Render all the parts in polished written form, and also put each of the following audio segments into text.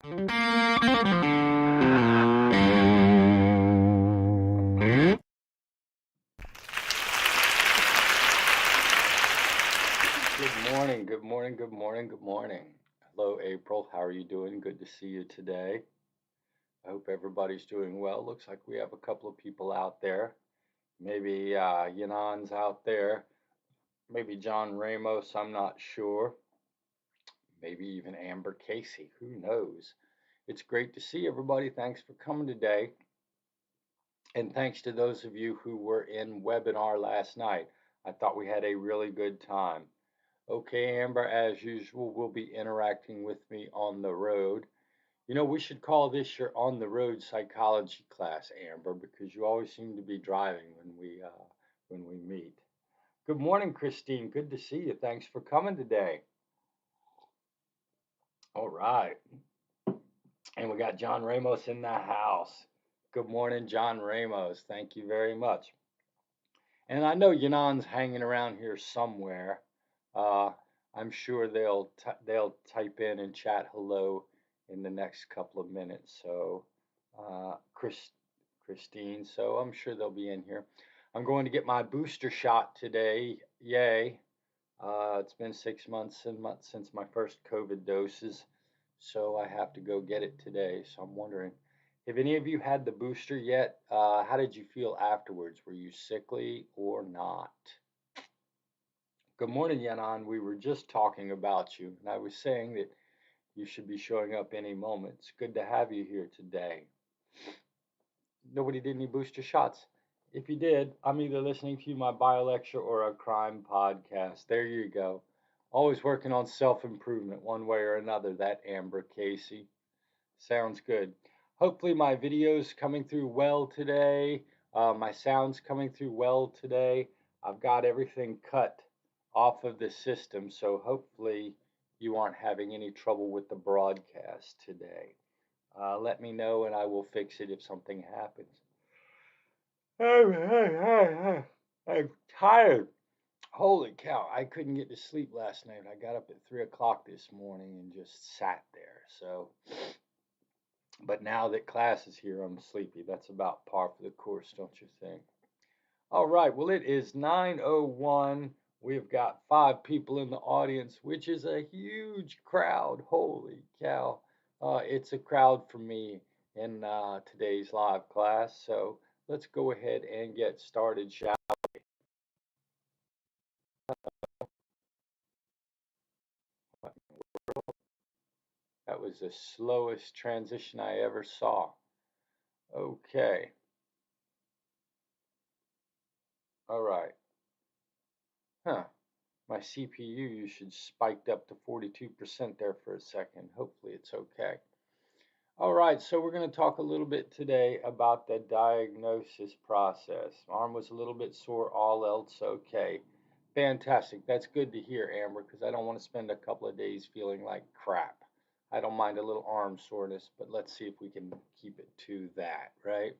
Good morning, good morning, good morning, good morning. Hello, April. How are you doing? Good to see you today. I hope everybody's doing well. Looks like we have a couple of people out there. Maybe Yanan's out there. Maybe John Ramos, I'm not sure. Maybe even Amber Casey. Who knows? It's great to see everybody. Thanks for coming today. And thanks to those of you who were in webinar last night. I thought we had a really good time. Okay, Amber, as usual, will be interacting with me on the road. You know, we should call this your on the road psychology class, Amber, because you always seem to be driving when we meet. Good morning, Christine. Good to see you. Thanks for coming today. All right. And we got John Ramos in the house. Good morning, John Ramos. Thank you very much. And I know Yanan's hanging around here somewhere. Uh, I'm sure they'll type in and chat hello in the next couple of minutes. So, Christine, so I'm sure they'll be in here. I'm going to get my booster shot today. Yay! It's been 6 months since my first COVID doses, so I have to go get it today. So I'm wondering, have any of you had the booster yet? How did you feel afterwards? Were you sickly or not? Good morning, Yanan. We were just talking about you, and I was saying that you should be showing up any moment. It's good to have you here today. Nobody did any booster shots. If you did, I'm either listening to my bio lecture or a crime podcast. There you go. Always working on self improvement one way or another, that Amber Casey. Sounds good. Hopefully, my video's coming through well today. My sound's coming through well today. I've got everything cut off of the system, so hopefully, you aren't having any trouble with the broadcast today. Let me know and I will fix it if something happens. I'm tired. Holy cow, I couldn't get to sleep last night. I got up at 3 o'clock this morning and just sat there. So, but now that class is here, I'm sleepy. That's about par for the course, don't you think? All right, well, it is 9:01. We've got 5 people in the audience, which is a huge crowd. Holy cow. It's a crowd for me in today's live class. So let's go ahead and get started, shall we? That was the slowest transition I ever saw. Okay. All right. Huh. My CPU usage spiked up to 42% there for a second. Hopefully it's okay. All right, so we're going to talk a little bit today about the diagnosis process. Arm was a little bit sore, all else okay. Fantastic. That's good to hear, Amber, because I don't want to spend a couple of days feeling like crap. I don't mind a little arm soreness, but let's see if we can keep it to that, right?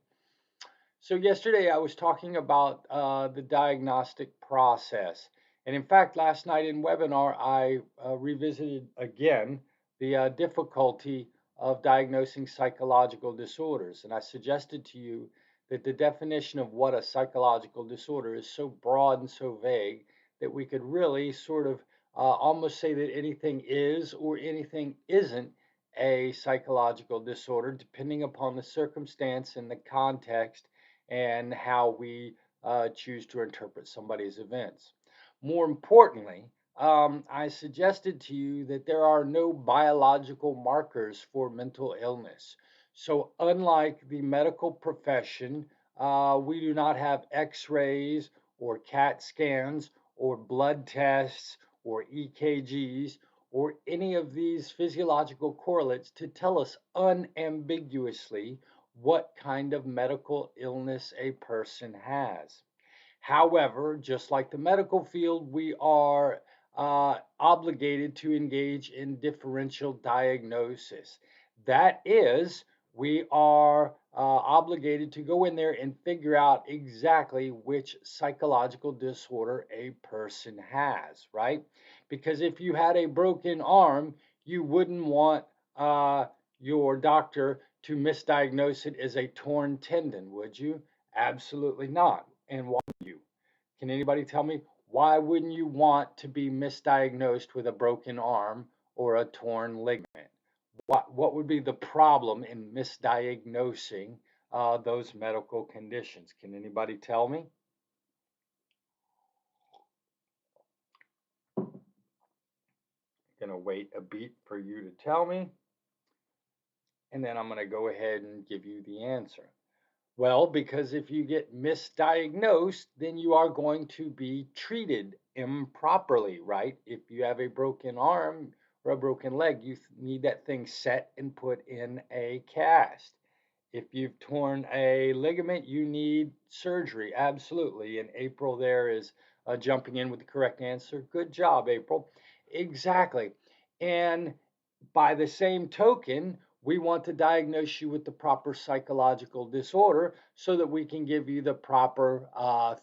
So yesterday I was talking about the diagnostic process. And in fact, last night in webinar, I revisited again the difficulty of diagnosing psychological disorders. And I suggested to you that the definition of what a psychological disorder is so broad and so vague that we could really sort of almost say that anything is or anything isn't a psychological disorder, depending upon the circumstance and the context and how we choose to interpret somebody's events. More importantly, I suggested to you that there are no biological markers for mental illness. So, unlike the medical profession, we do not have x rays or CAT scans or blood tests or EKGs or any of these physiological correlates to tell us unambiguously what kind of medical illness a person has. However, just like the medical field, we are obligated to engage in differential diagnosis. That is, we are obligated to go in there and figure out exactly which psychological disorder a person has, right? Because if you had a broken arm, you wouldn't want your doctor to misdiagnose it as a torn tendon, would you? Absolutely not. And why would you? Can anybody tell me why wouldn't you want to be misdiagnosed with a broken arm or a torn ligament? What would be the problem in misdiagnosing those medical conditions? Can anybody tell me? I'm going to wait a beat for you to tell me, and then I'm going to go ahead and give you the answer. Well, because if you get misdiagnosed, then you are going to be treated improperly, right? If you have a broken arm or a broken leg, you need that thing set and put in a cast. If you've torn a ligament, you need surgery, absolutely. And April there is jumping in with the correct answer. Good job, April. Exactly. And by the same token, we want to diagnose you with the proper psychological disorder so that we can give you the proper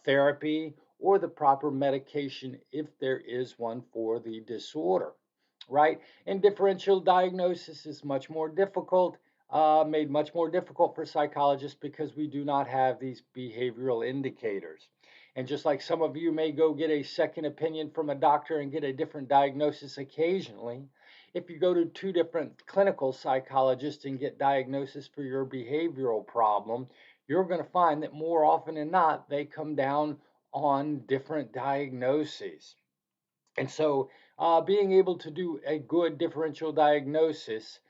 therapy or the proper medication if there is one for the disorder, right? And differential diagnosis is much more difficult, made much more difficult for psychologists because we do not have these behavioral indicators. And just like some of you may go get a second opinion from a doctor and get a different diagnosis occasionally, if you go to two different clinical psychologists and get diagnosis for your behavioral problem, you're going to find that more often than not, they come down on different diagnoses. And so, being able to do a good differential diagnosis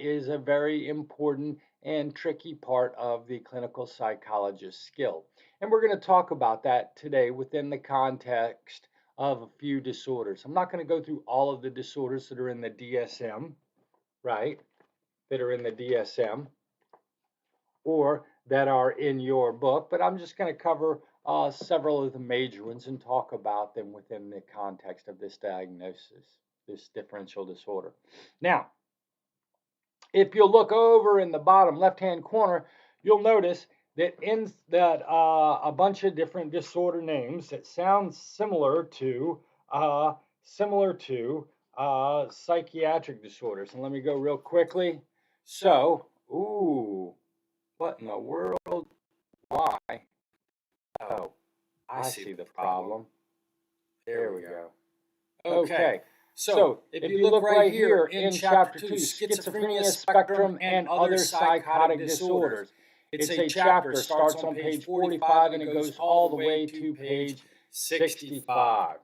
is a very important and tricky part of the clinical psychologist skill. And we're going to talk about that today within the context of a few disorders. I'm not going to go through all of the disorders that are in the DSM, right? That are in the DSM or that are in your book, but I'm just going to cover several of the major ones and talk about them within the context of this diagnosis, this differential disorder. Now, if you look over in the bottom left-hand corner, you'll notice that in that a bunch of different disorder names that sound similar to psychiatric disorders. And let me go real quickly. So, ooh, what in the world? Why? Oh, I see the problem. There we go. Okay. So, if you look right here in chapter 2, schizophrenia spectrum and other psychotic disorders, it's a chapter, starts on page 45 and it goes all the way to page 65.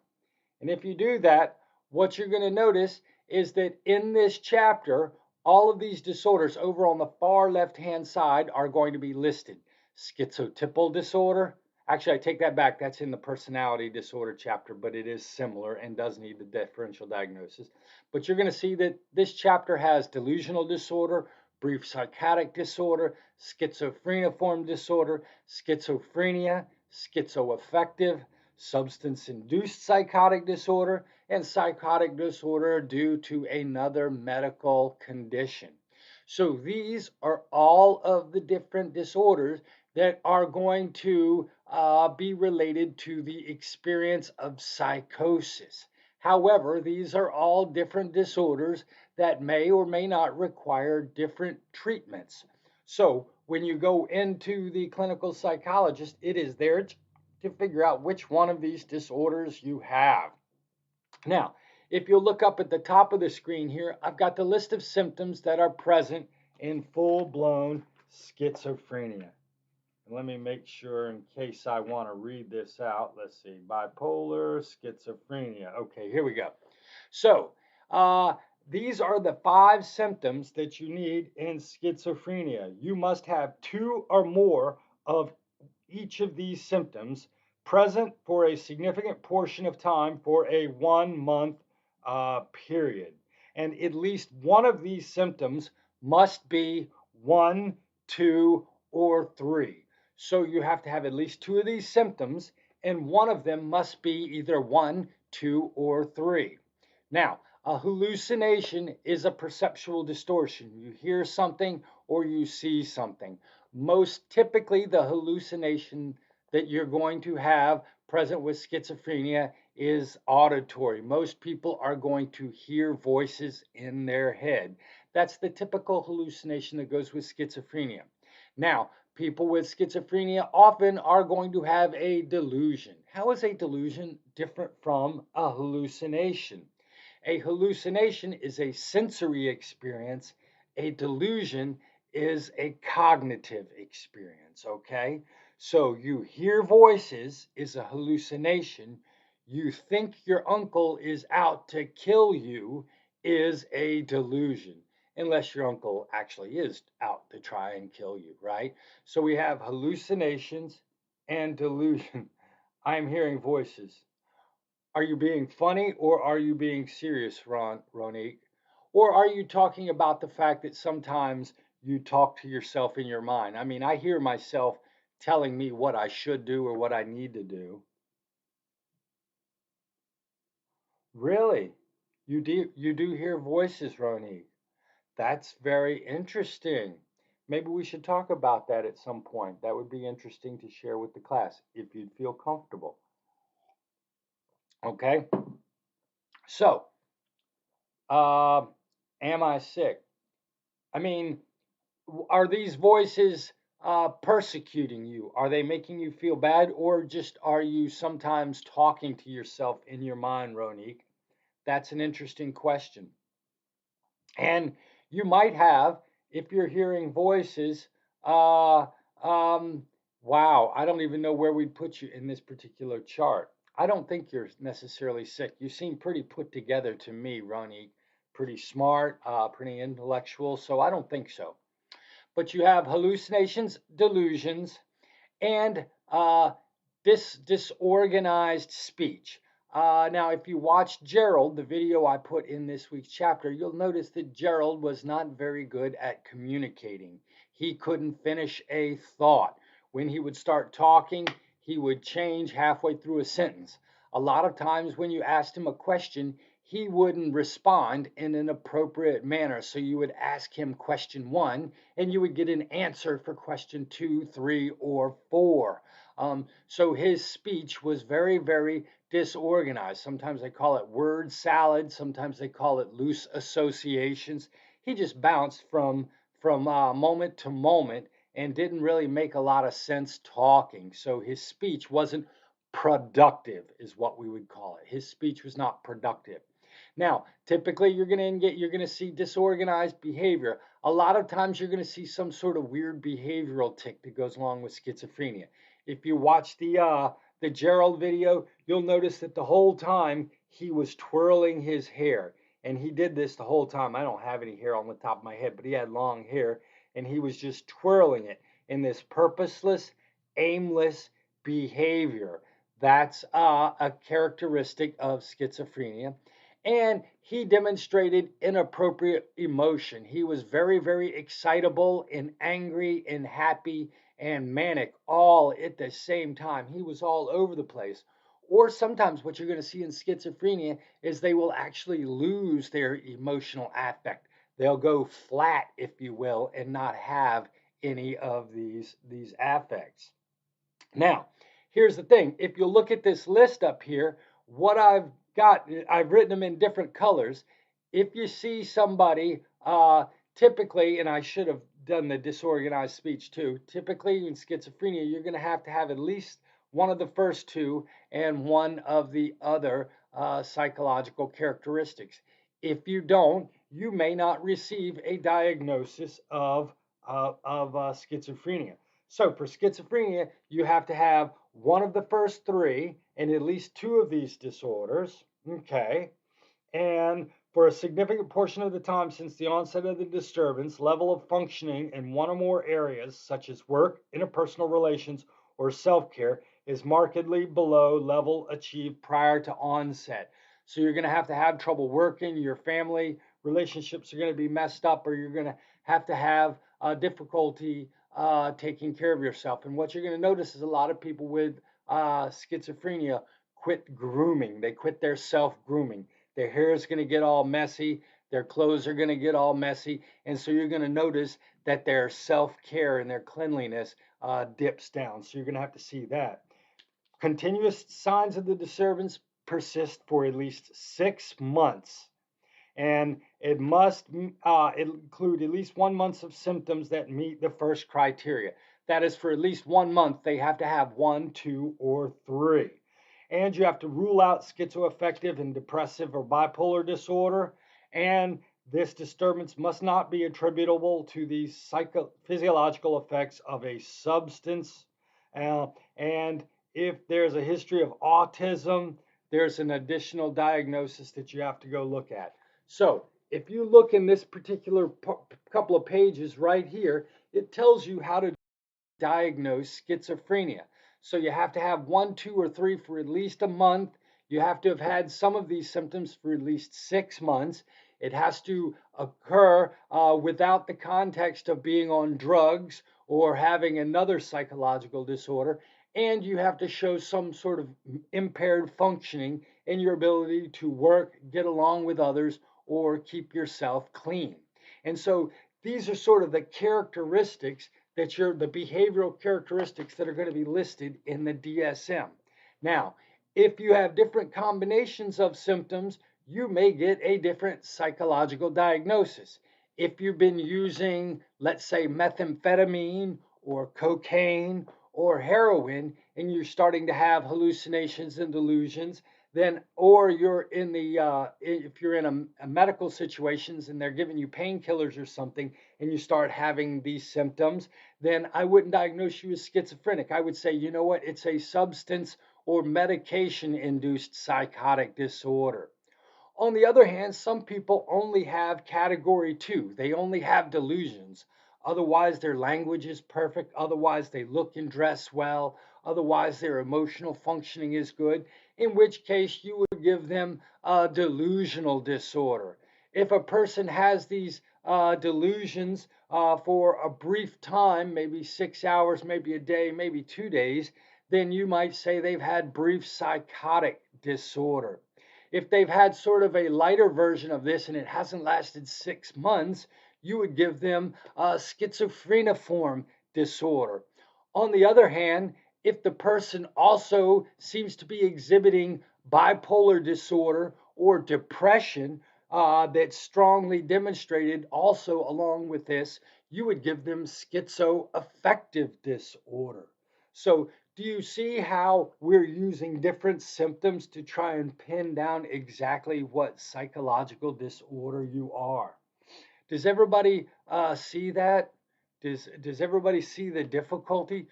And if you do that, what you're going to notice is that in this chapter, all of these disorders over on the far left-hand side are going to be listed. Schizotypal disorder. Actually, I take that back. That's in the personality disorder chapter, but it is similar and does need the differential diagnosis. But you're going to see that this chapter has delusional disorder, brief psychotic disorder, schizophreniform disorder, schizophrenia, schizoaffective, substance-induced psychotic disorder, and psychotic disorder due to another medical condition. So these are all of the different disorders that are going to be related to the experience of psychosis. However, these are all different disorders that may or may not require different treatments. So when you go into the clinical psychologist, it is there to figure out which one of these disorders you have. Now, if you look up at the top of the screen here, I've got the list of symptoms that are present in full-blown schizophrenia. And let me make sure in case I want to read this out. Let's see, bipolar, schizophrenia. Okay, here we go. So, these are the 5 symptoms that you need in schizophrenia. You must have 2 or more of each of these symptoms present for a significant portion of time for a 1-month period. And at least one of these symptoms must be 1, 2, or 3. So you have to have at least 2 of these symptoms, and one of them must be either 1, 2, or 3. Now, a hallucination is a perceptual distortion. You hear something or you see something. Most typically, the hallucination that you're going to have present with schizophrenia is auditory. Most people are going to hear voices in their head. That's the typical hallucination that goes with schizophrenia. Now, people with schizophrenia often are going to have a delusion. How is a delusion different from a hallucination? A hallucination is a sensory experience. A delusion is a cognitive experience, okay? So you hear voices is a hallucination. You think your uncle is out to kill you is a delusion, unless your uncle actually is out to try and kill you, right? So we have hallucinations and delusion. I'm hearing voices. Are you being funny or are you being serious, Ronique? Or are you talking about the fact that sometimes you talk to yourself in your mind? I mean, I hear myself telling me what I should do or what I need to do. Really? You do hear voices, Ronique. That's very interesting. Maybe we should talk about that at some point. That would be interesting to share with the class if you'd feel comfortable. Okay? So, uh, am I sick? I mean, are these voices persecuting you? Are they making you feel bad, or just are you sometimes talking to yourself in your mind, Ronique? That's an interesting question. And you might have, if you're hearing voices, uh, um, wow, I don't even know where we'd put you in this particular chart. I don't think you're necessarily sick. You seem pretty put together to me, Ronique. Pretty smart, pretty intellectual, so I don't think so. But you have hallucinations, delusions, and disorganized speech. Now, if you watch Gerald, the video I put in this week's chapter, you'll notice that Gerald was not very good at communicating. He couldn't finish a thought. When he would start talking, he would change halfway through a sentence. A lot of times, when you asked him a question, he wouldn't respond in an appropriate manner. So you would ask him question one, and you would get an answer for question two, three, or four. So his speech was very, very disorganized. Sometimes they call it word salad. Sometimes they call it loose associations. He just bounced from moment to moment and didn't really make a lot of sense talking. So his speech wasn't productive, is what we would call it. His speech was not productive. Now, typically you're going to see disorganized behavior. A lot of times you're going to see some sort of weird behavioral tic that goes along with schizophrenia. If you watch the Gerald video, you'll notice that the whole time he was twirling his hair. And he did this the whole time. I don't have any hair on the top of my head, but he had long hair and he was just twirling it in this purposeless, aimless behavior. That's a characteristic of schizophrenia. And he demonstrated inappropriate emotion. He was very, very excitable and angry and happy and manic all at the same time. He was all over the place. Or sometimes what you're going to see in schizophrenia is they will actually lose their emotional affect. They'll go flat, if you will, and not have any of these affects. Now, here's the thing. If you look at this list up here, what I've written them in different colors. If you see somebody, typically, and I should have done the disorganized speech too, typically in schizophrenia, you're going to have at least one of the first two and one of the other psychological characteristics. If you don't, you may not receive a diagnosis of schizophrenia. So for schizophrenia, you have to have one of the first three and at least two of these disorders. Okay. And for a significant portion of the time since the onset of the disturbance, level of functioning in one or more areas, such as work, interpersonal relations, or self care, is markedly below level achieved prior to onset. So you're going to have trouble working, your family relationships are going to be messed up, or you're going to have difficulty taking care of yourself. And what you're going to notice is a lot of people with schizophrenia quit grooming, they quit their self grooming. Their hair is going to get all messy. Their clothes are going to get all messy. And so you're going to notice that their self care and their cleanliness dips down. So you're going to have to see that. Continuous signs of the disturbance persist for at least 6 months, and it must include at least 1 month of symptoms that meet the first criteria. That is, for at least 1 month, they have to have 1, 2, or 3. And you have to rule out schizoaffective and depressive or bipolar disorder. And this disturbance must not be attributable to the physiological effects of a substance. And if there's a history of autism, there's an additional diagnosis that you have to go look at. So if you look in this particular couple of pages right here, it tells you how to diagnose schizophrenia. So you have to have 1, 2, or 3 for at least a month. You have to have had some of these symptoms for at least 6 months. It has to occur without the context of being on drugs or having another psychological disorder. And you have to show some sort of impaired functioning in your ability to work, get along with others, or keep yourself clean. And so these are sort of the characteristics that you're the behavioral characteristics that are going to be listed in the DSM. Now, if you have different combinations of symptoms, you may get a different psychological diagnosis. If you've been using, let's say, methamphetamine or cocaine or heroin, and you're starting to have hallucinations and delusions, then, or you're in the if you're in a medical situations and they're giving you painkillers or something, and you start having these symptoms, then I wouldn't diagnose you as schizophrenic. I would say, you know what, it's a substance or medication induced psychotic disorder. On the other hand, some people only have category 2. They only have delusions. Otherwise, their language is perfect. Otherwise, they look and dress well. Otherwise, their emotional functioning is good, in which case you would give them a delusional disorder. If a person has these delusions for a brief time, maybe 6 hours, maybe a day, maybe 2 days, then you might say they've had brief psychotic disorder. If they've had sort of a lighter version of this and it hasn't lasted 6 months, you would give them a schizophreniform disorder. On the other hand, if the person also seems to be exhibiting bipolar disorder or depression that's strongly demonstrated also along with this, you would give them schizoaffective disorder. So do you see how we're using different symptoms to try and pin down exactly what psychological disorder you are? Does everybody see that? Does everybody see the difficulty?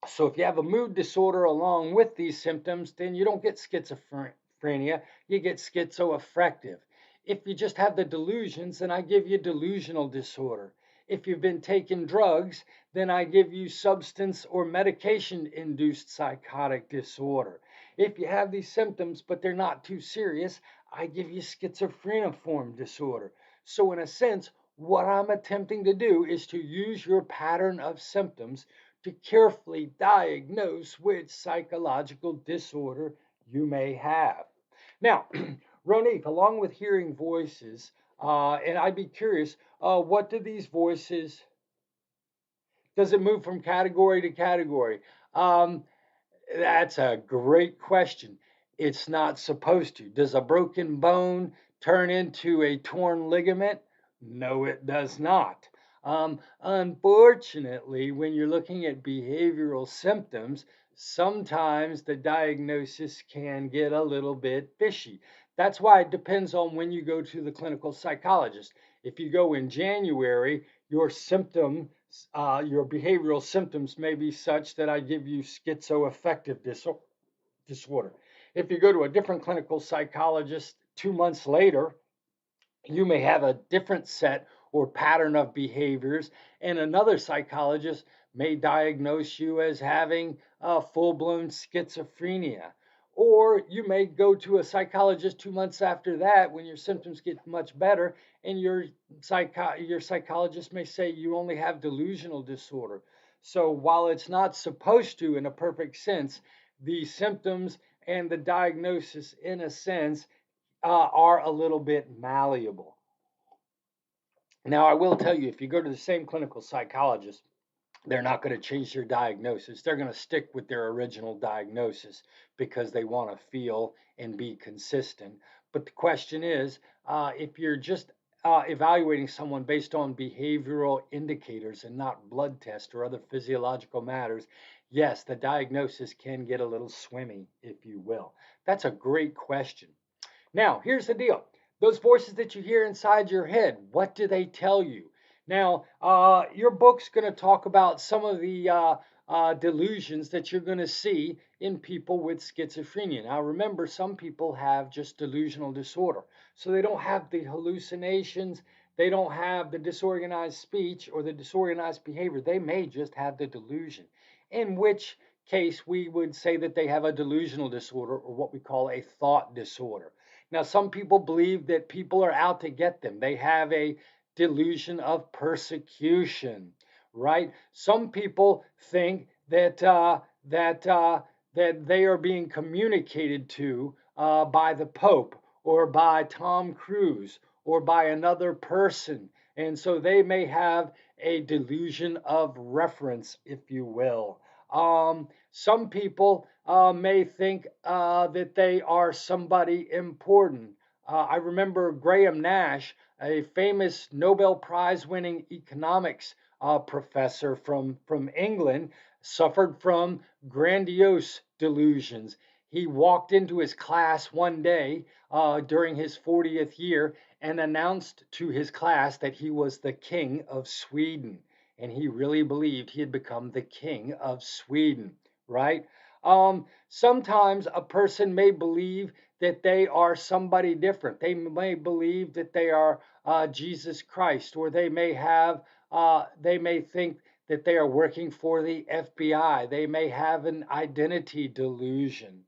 So if you have a mood disorder along with these symptoms, then you don't get schizophrenia, you get schizoaffective. If you just have the delusions, then I give you delusional disorder. If you've been taking drugs, then I give you substance or medication induced psychotic disorder. If you have these symptoms, but they're not too serious, I give you schizophreniform disorder. So, in a sense, what I'm attempting to do is to use your pattern of symptoms to carefully diagnose which psychological disorder you may have. Now, Ronique, along with hearing voices, and I'd be curious, what do these voices, does it move from category to category? Um, that's a great question. It's not supposed to. Does a broken bone turn into a torn ligament? No, it does not. Unfortunately, when you're looking at behavioral symptoms, sometimes the diagnosis can get a little bit fishy. That's why it depends on when you go to the clinical psychologist. If you go in January, your behavioral symptoms may be such that I give you schizoaffective disorder. If you go to a different clinical psychologist 2 months later, you may have a different set or pattern of behaviors, and another psychologist may diagnose you as having a full-blown schizophrenia. Or you may go to a psychologist 2 months after that when your symptoms get much better, and your psychologist may say you only have delusional disorder. So while it's not supposed to, in a perfect sense, the symptoms and the diagnosis, in a sense, are a little bit malleable. Now, I will tell you, if you go to the same clinical psychologist They're not going to change their diagnosis. They're going to stick with their original diagnosis because they want to feel and be consistent. But the question is, if you're just evaluating someone based on behavioral indicators and not blood tests or other physiological matters, yes, the diagnosis can get a little swimmy, if you will. That's a great question. Now, here's the deal. Those voices that you hear inside your head, what do they tell you? Now, your book's going to talk about some of the delusions that you're going to see in people with schizophrenia. Now, remember, some people have just delusional disorder. So they don't have the hallucinations, they don't have the disorganized speech or the disorganized behavior. They may just have the delusion, in which case we would say that they have a delusional disorder or what we call a thought disorder. Now, some people believe that people are out to get them. They have a delusion of persecution, right? Some people think that they are being communicated to by the Pope or by Tom Cruise or by another person, and so they may have a delusion of reference, if you will. Some people may think that they are somebody important. I remember Graham Nash, a famous Nobel Prize winning economics professor from England, suffered from grandiose delusions. He walked into his class one day during his 40th year and announced to his class that he was the king of Sweden. And he really believed he had become the king of Sweden, right? Sometimes a person may believe that they are somebody different. They may believe that they are Jesus Christ, or they may think that they are working for the FBI. They may have an identity delusion.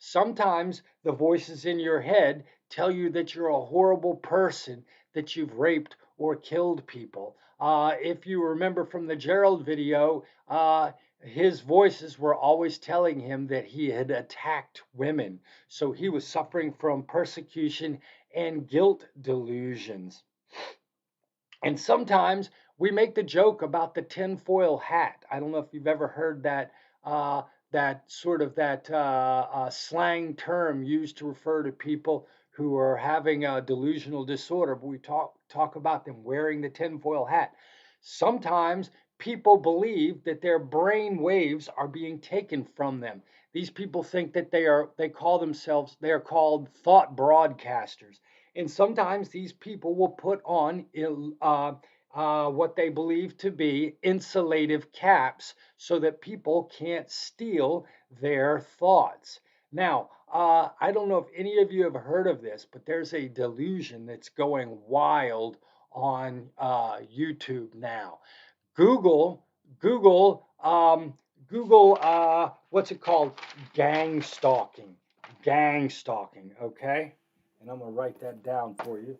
Sometimes the voices in your head tell you that you're a horrible person, that you've raped or killed people. If you remember from the Gerald video, his voices were always telling him that he had attacked women. So he was suffering from persecution and guilt delusions. And sometimes we make the joke about the tinfoil hat. I don't know if you've ever heard that slang term used to refer to people who are having a delusional disorder. But we talk about them wearing the tinfoil hat. Sometimes people believe that their brain waves are being taken from them. These people think that they are called thought broadcasters. And sometimes these people will put on what they believe to be insulative caps so that people can't steal their thoughts. Now, I don't know if any of you have heard of this, but there's a delusion that's going wild on YouTube now. Google, Google, Google, what's it called? Gang stalking. Gang stalking, okay? And I'm going to write that down for you.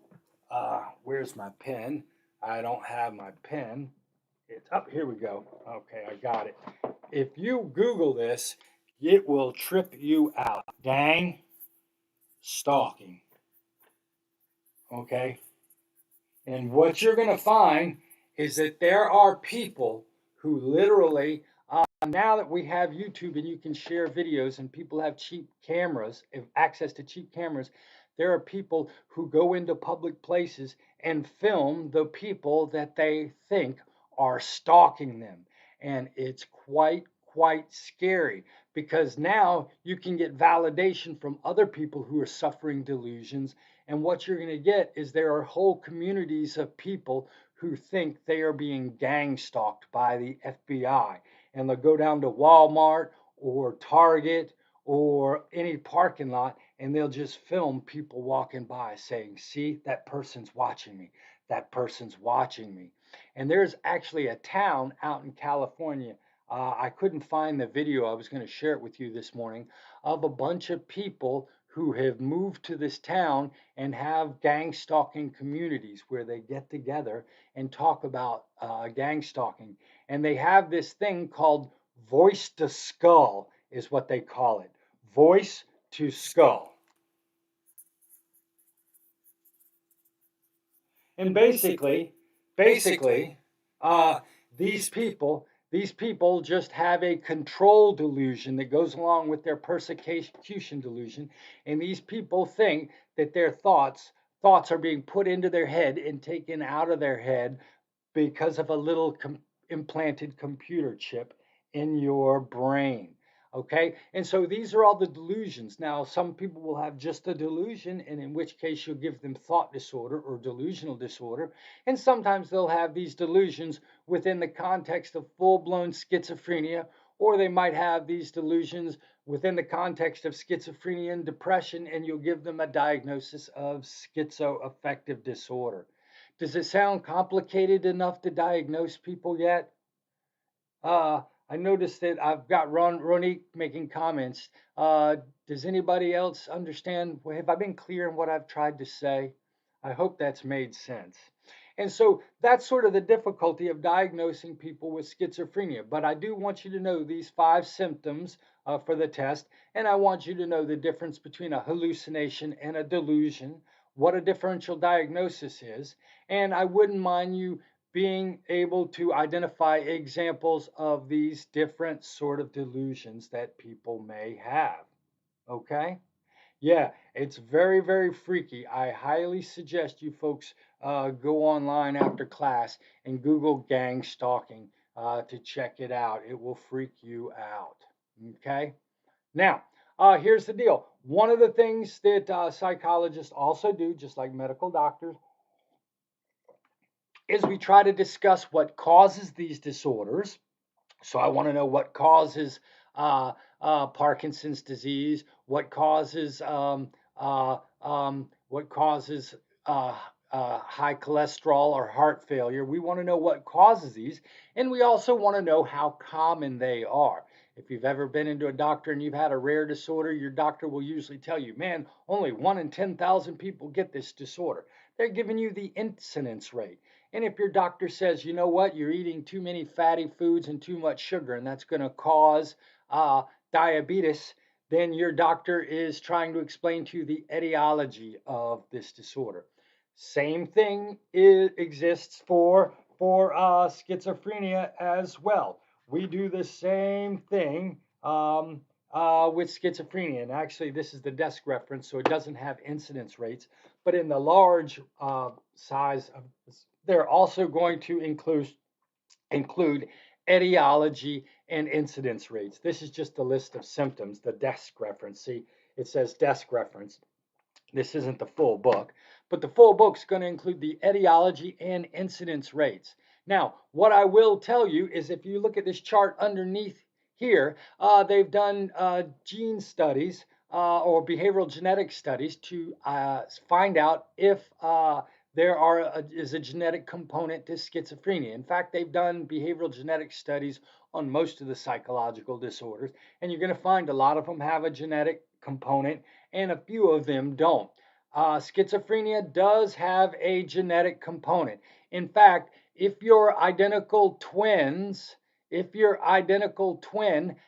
Where's my pen? I don't have my pen. It's up. Here we go. Okay, I got it. If you Google this, it will trip you out. Gang stalking. Okay? And what you're going to find is that there are people who literally, now that we have YouTube and you can share videos and people have cheap cameras, access to cheap cameras, there are people who go into public places and film the people that they think are stalking them. And it's quite scary because now you can get validation from other people who are suffering delusions. And what you're going to get is there are whole communities of people who think they are being gang stalked by the FBI. And they'll go down to Walmart or Target or any parking lot and they'll just film people walking by saying, see, that person's watching me. That person's watching me. And there's actually a town out in California. I couldn't find the video. I was going to share it with you this morning of a bunch of people who have moved to this town and have gang stalking communities where they get together and talk about gang stalking. And they have this thing called voice to skull, is what they call it. Voice to skull. And basically, these people, These people just have a control delusion that goes along with their persecution delusion. And these people think that their thoughts are being put into their head and taken out of their head because of a little implanted computer chip in your brain. Okay, and so these are all the delusions. Now, some people will have just a delusion, and in which case you'll give them thought disorder or delusional disorder. And sometimes they'll have these delusions within the context of full blown schizophrenia, or they might have these delusions within the context of schizophrenia and depression, and you'll give them a diagnosis of schizoaffective disorder. Does it sound complicated enough to diagnose people yet? I noticed that I've got Ronique making comments. Does anybody else understand? Have I been clear in what I've tried to say? I hope that's made sense. And so that's sort of the difficulty of diagnosing people with schizophrenia. But I do want you to know these 5 symptoms for the test. And I want you to know the difference between a hallucination and a delusion, what a differential diagnosis is. And I wouldn't mind you being able to identify examples of these different sort of delusions that people may have. Okay? Yeah, it's very, very freaky. I highly suggest you folks go online after class and Google gang stalking to check it out. It will freak you out. Okay? Now, here's the deal. One of the things that psychologists also do, just like medical doctors, is we try to discuss what causes these disorders. So I want to know what causes Parkinson's disease, what causes high cholesterol or heart failure. We want to know what causes these, and we also want to know how common they are. If you've ever been into a doctor and you've had a rare disorder, your doctor will usually tell you, man, only 1 in 10,000 people get this disorder. They're giving you the incidence rate. And if your doctor says, you know what, you're eating too many fatty foods and too much sugar, and that's going to cause diabetes, then your doctor is trying to explain to you the etiology of this disorder. Same thing exists for schizophrenia as well. We do the same thing with schizophrenia. And actually, this is the desk reference, so it doesn't have incidence rates. But in the large size of they're also going to include etiology and incidence rates. This is just a list of symptoms, the desk reference. See, it says desk reference. This isn't the full book, but the full book's going to include the etiology and incidence rates. Now, what I will tell you is if you look at this chart underneath here, they've done gene studies or behavioral genetic studies to find out if is a genetic component to schizophrenia. In fact, they've done behavioral genetic studies on most of the psychological disorders, and you're going to find a lot of them have a genetic component and a few of them don't. Schizophrenia does have a genetic component. In fact, if your identical twin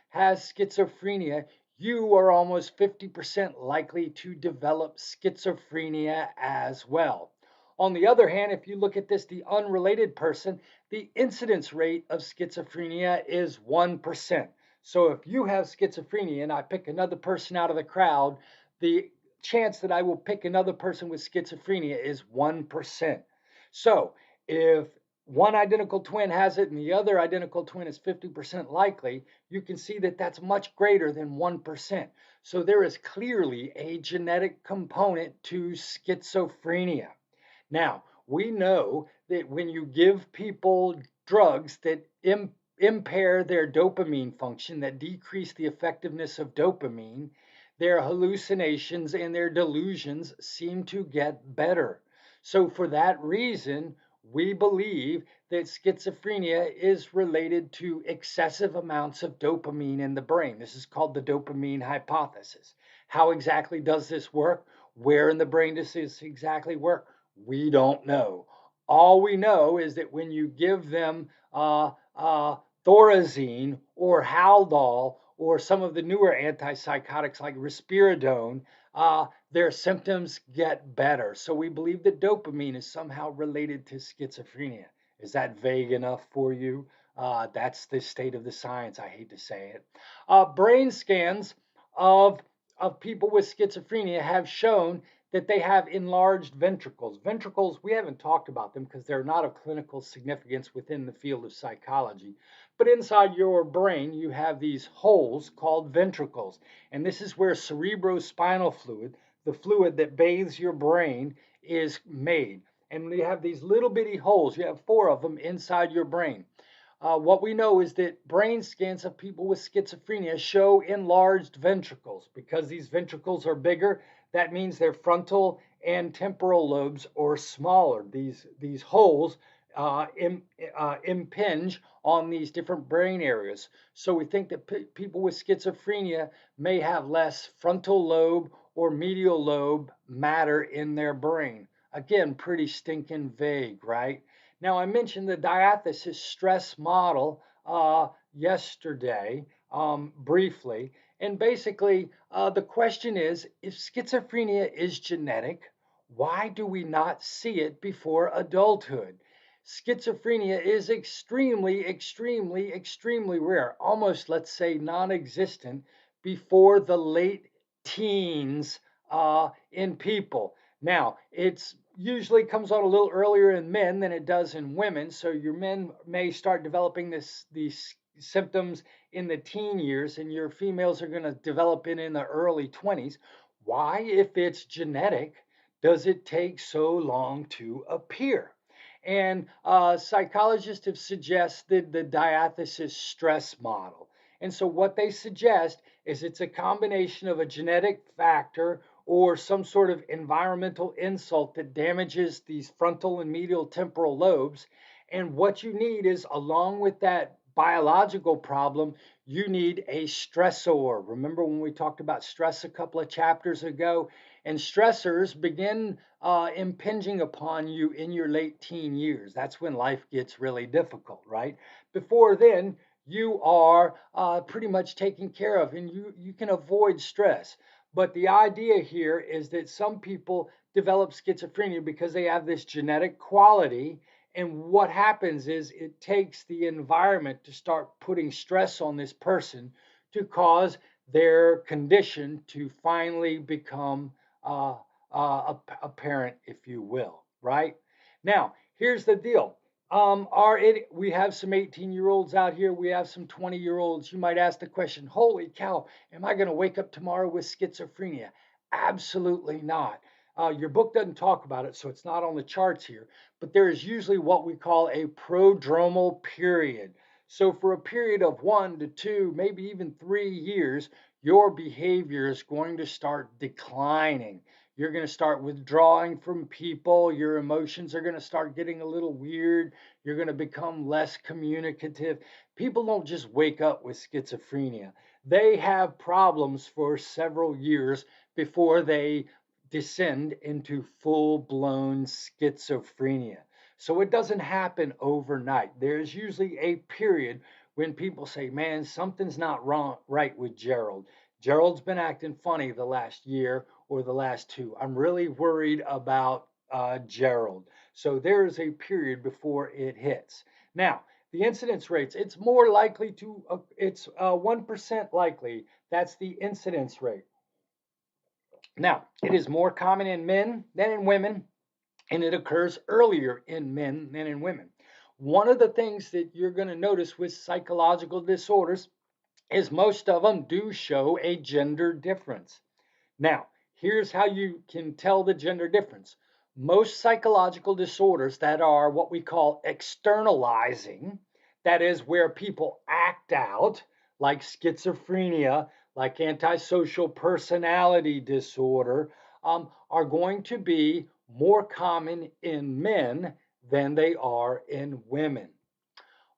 has schizophrenia, you are almost 50% likely to develop schizophrenia as well. On the other hand, if you look at this, the unrelated person, the incidence rate of schizophrenia is 1%. So if you have schizophrenia and I pick another person out of the crowd, the chance that I will pick another person with schizophrenia is 1%. So if one identical twin has it and the other identical twin is 50% likely, you can see that that's much greater than 1%. So there is clearly a genetic component to schizophrenia. Now, we know that when you give people drugs that impair their dopamine function, that decrease the effectiveness of dopamine, their hallucinations and their delusions seem to get better. So, for that reason, we believe that schizophrenia is related to excessive amounts of dopamine in the brain. This is called the dopamine hypothesis. How exactly does this work? Where in the brain does this exactly work? We don't know. All we know is that when you give them Thorazine or Haldol or some of the newer antipsychotics like risperidone, their symptoms get better. So we believe that dopamine is somehow related to schizophrenia. Is that vague enough for you? That's the state of the science. I hate to say it. Brain scans of people with schizophrenia have shown that they have enlarged ventricles. Ventricles, we haven't talked about them because they're not of clinical significance within the field of psychology. But inside your brain, you have these holes called ventricles. And this is where cerebrospinal fluid, the fluid that bathes your brain, is made. And you have these little bitty holes. You have 4 of them inside your brain. What we know is that brain scans of people with schizophrenia show enlarged ventricles. Because these ventricles are bigger, that means their frontal and temporal lobes are smaller. These holes impinge on these different brain areas. So we think that people with schizophrenia may have less frontal lobe or medial lobe matter in their brain. Again, pretty stinking vague, right? Now, I mentioned the diathesis stress model yesterday briefly. And basically, the question is, if schizophrenia is genetic, why do we not see it before adulthood? Schizophrenia is extremely, extremely, extremely rare, almost, let's say, non existent before the late teens in people. Now, it's usually comes on a little earlier in men than it does in women. So your men may start developing these symptoms in the teen years, and your females are going to develop it in the early 20s. Why, if it's genetic, does it take so long to appear? And psychologists have suggested the diathesis stress model. And so, what they suggest is it's a combination of a genetic factor or some sort of environmental insult that damages these frontal and medial temporal lobes. And what you need is, along with that biological problem, you need a stressor. Remember when we talked about stress a couple of chapters ago? And stressors begin impinging upon you in your late teen years. That's when life gets really difficult, right? Before then, you are pretty much taken care of and you can avoid stress. But the idea here is that some people develop schizophrenia because they have this genetic quality. And what happens is it takes the environment to start putting stress on this person to cause their condition to finally become uh, apparent, if you will, right? Now, here's the deal. We have some 18-year-olds out here. We have some 20-year-olds. You might ask the question, holy cow, am I going to wake up tomorrow with schizophrenia? Absolutely not. Your book doesn't talk about it, so it's not on the charts here, but there is usually what we call a prodromal period. So for a period of 1 to 2, maybe even 3 years, your behavior is going to start declining. You're going to start withdrawing from people. Your emotions are going to start getting a little weird. You're going to become less communicative. People don't just wake up with schizophrenia. They have problems for several years before they descend into full blown schizophrenia. So it doesn't happen overnight. There's usually a period when people say, man, something's not right with Gerald. Gerald's been acting funny the last year or the last 2. I'm really worried about Gerald. So there's a period before it hits. Now, the incidence rates, it's more likely to, it's 1% likely. That's the incidence rate. Now, it is more common in men than in women, and it occurs earlier in men than in women. One of the things that you're going to notice with psychological disorders is most of them do show a gender difference. Now, here's how you can tell the gender difference. Most psychological disorders that are what we call externalizing, that is where people act out, like schizophrenia, like antisocial personality disorder, are going to be more common in men than they are in women.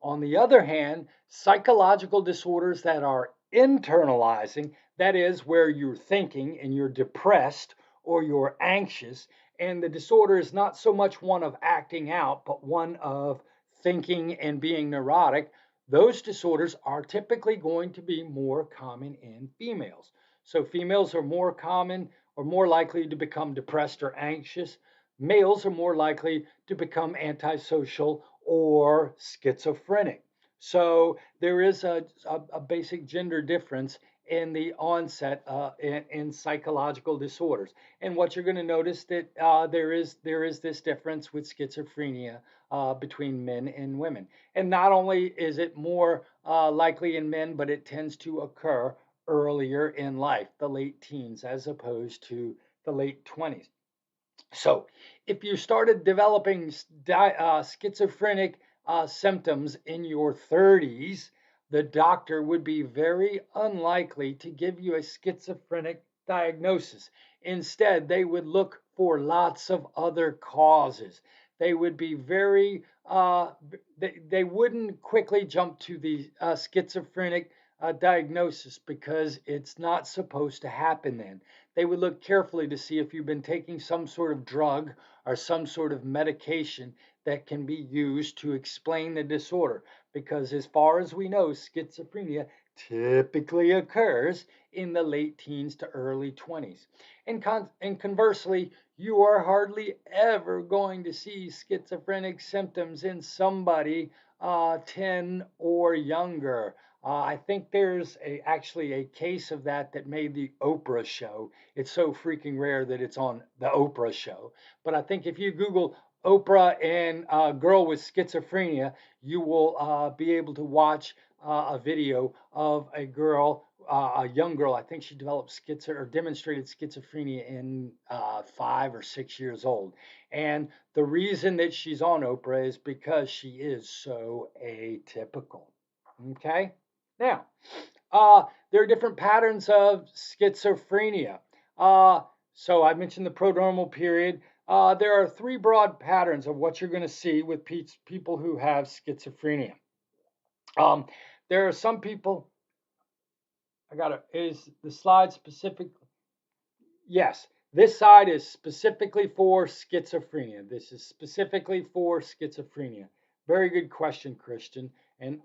On the other hand, psychological disorders that are internalizing, that is, where you're thinking and you're depressed or you're anxious, and the disorder is not so much one of acting out, but one of thinking and being neurotic, those disorders are typically going to be more common in females. So females are more common or more likely to become depressed or anxious. Males are more likely to become antisocial or schizophrenic. So there is a basic gender difference in the onset in psychological disorders. And what you're going to notice that there is this difference with schizophrenia between men and women. And not only is it more likely in men, but it tends to occur earlier in life, the late teens, as opposed to the late 20s. So, if you started developing schizophrenic symptoms in your 30s, the doctor would be very unlikely to give you a schizophrenic diagnosis. Instead, they would look for lots of other causes. They would be they wouldn't quickly jump to the schizophrenic diagnosis because it's not supposed to happen then. They would look carefully to see if you've been taking some sort of drug or some sort of medication that can be used to explain the disorder. Because as far as we know, schizophrenia typically occurs in the late teens to early 20s. And conversely, you are hardly ever going to see schizophrenic symptoms in somebody 10 or younger. I think there's actually a case of that made the Oprah show. It's so freaking rare that it's on the Oprah show. But I think if you Google Oprah and girl with schizophrenia, you will be able to watch a video of a girl, a young girl. I think she developed or demonstrated schizophrenia in 5 or 6 years old. And the reason that she's on Oprah is because she is so atypical. Okay. Now, there are different patterns of schizophrenia. Uh, so I mentioned the prodromal period. There are three broad patterns of what you're going to see with people who have schizophrenia. Um, there are some people. Is the slide specific? Yes, this side is specifically for schizophrenia. This is specifically for schizophrenia. Very good question, Christian. And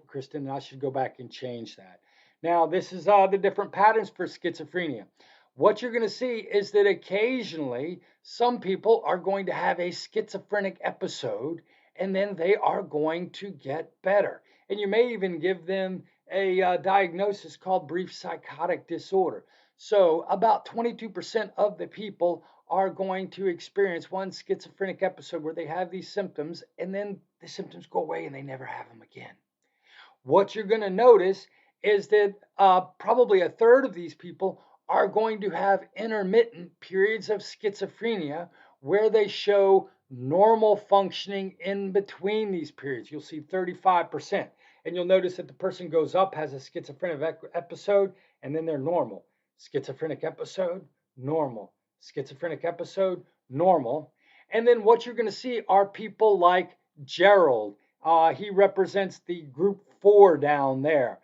Kristen, I should go back and change that. Now, this is the different patterns for schizophrenia. What you're going to see is that occasionally some people are going to have a schizophrenic episode and then they are going to get better. And you may even give them a diagnosis called brief psychotic disorder. So, about 22% of the people are going to experience one schizophrenic episode where they have these symptoms and then the symptoms go away and they never have them again. What you're going to notice is that probably a third of these people are going to have intermittent periods of schizophrenia where they show normal functioning in between these periods. You'll see 35%. And you'll notice that the person goes up, has a schizophrenic episode, and then they're normal. Schizophrenic episode, normal. Schizophrenic episode, normal. And then what you're going to see are people like Gerald. He represents the group 4 down there.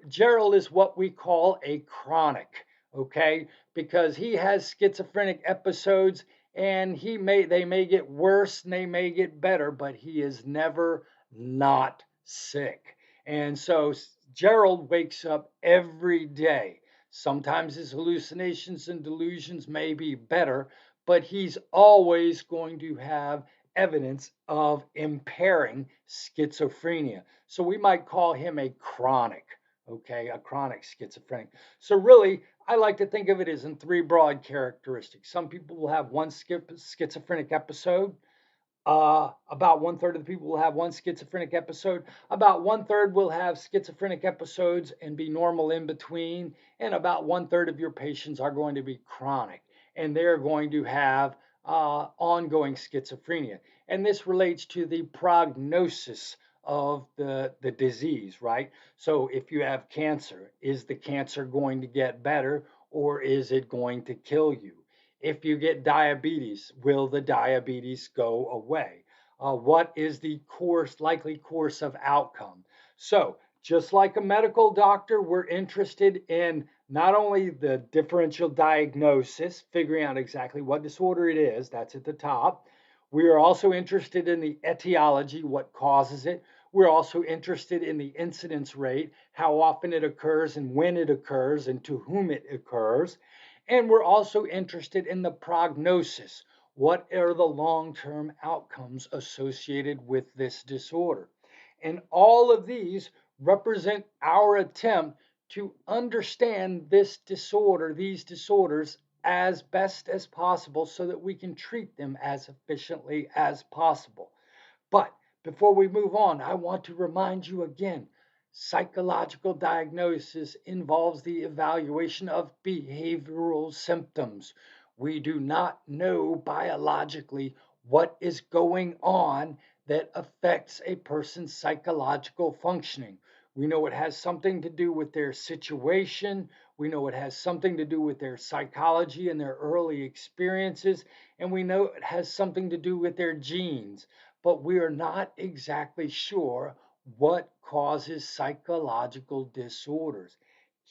Gerald is what we call a chronic, okay? Because he has schizophrenic episodes and they may get worse and they may get better, but he is never not sick. And so Gerald wakes up every day. Sometimes his hallucinations and delusions may be better, but he's always going to have evidence of impairing schizophrenia. So we might call him a chronic, okay, a chronic schizophrenic. So really, I like to think of it as in three broad characteristics. Some people will have one schizophrenic episode. About one third of the people will have one schizophrenic episode. About one third will have schizophrenic episodes and be normal in between. And about one third of your patients are going to be chronic and they're going to have ongoing schizophrenia. And this relates to the prognosis of the disease, right? So if you have cancer, is the cancer going to get better or is it going to kill you? If you get diabetes, will the diabetes go away? What is the likely course of outcome? So, just like a medical doctor, we're interested in not only the differential diagnosis, figuring out exactly what disorder it is, that's at the top. We are also interested in the etiology, what causes it. We're also interested in the incidence rate, how often it occurs and when it occurs and to whom it occurs. And we're also interested in the prognosis. What are the long term outcomes associated with this disorder? And all of these represent our attempt to understand this disorder, these disorders, as best as possible so that we can treat them as efficiently as possible. But before we move on, I want to remind you again, psychological diagnosis involves the evaluation of behavioral symptoms. We do not know biologically what is going on that affects a person's psychological functioning. We know it has something to do with their situation. We know it has something to do with their psychology and their early experiences. And we know it has something to do with their genes. But we are not exactly sure what causes psychological disorders.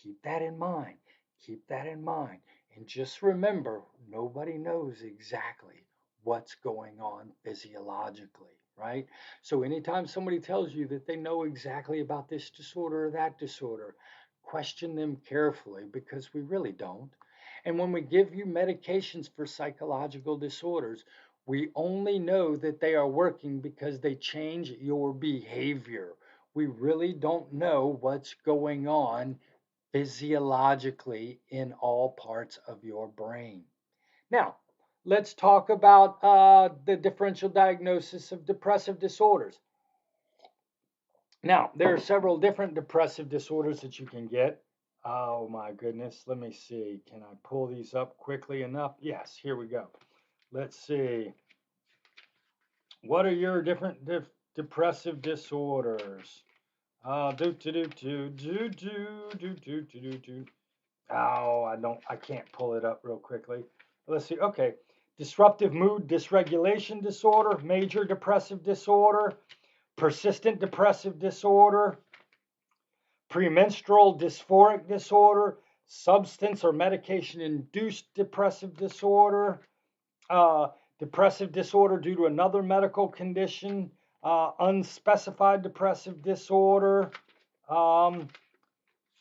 Keep that in mind. Keep that in mind. And just remember, nobody knows exactly what's going on physiologically, right? So anytime somebody tells you that they know exactly about this disorder or that disorder, question them carefully because we really don't. And when we give you medications for psychological disorders, we only know that they are working because they change your behavior. We really don't know what's going on physiologically in all parts of your brain. Now, let's talk about the differential diagnosis of depressive disorders. Now, there are several different depressive disorders that you can get. Oh my goodness, let me see. Can I pull these up quickly enough? Yes, here we go. Let's see. What are your different depressive disorders? Do do do do do do do do do. Oh, I can't pull it up real quickly. Let's see. Okay, disruptive mood dysregulation disorder, major depressive disorder, persistent depressive disorder, premenstrual dysphoric disorder, substance or medication induced depressive disorder, uh, depressive disorder due to another medical condition, unspecified depressive disorder, um,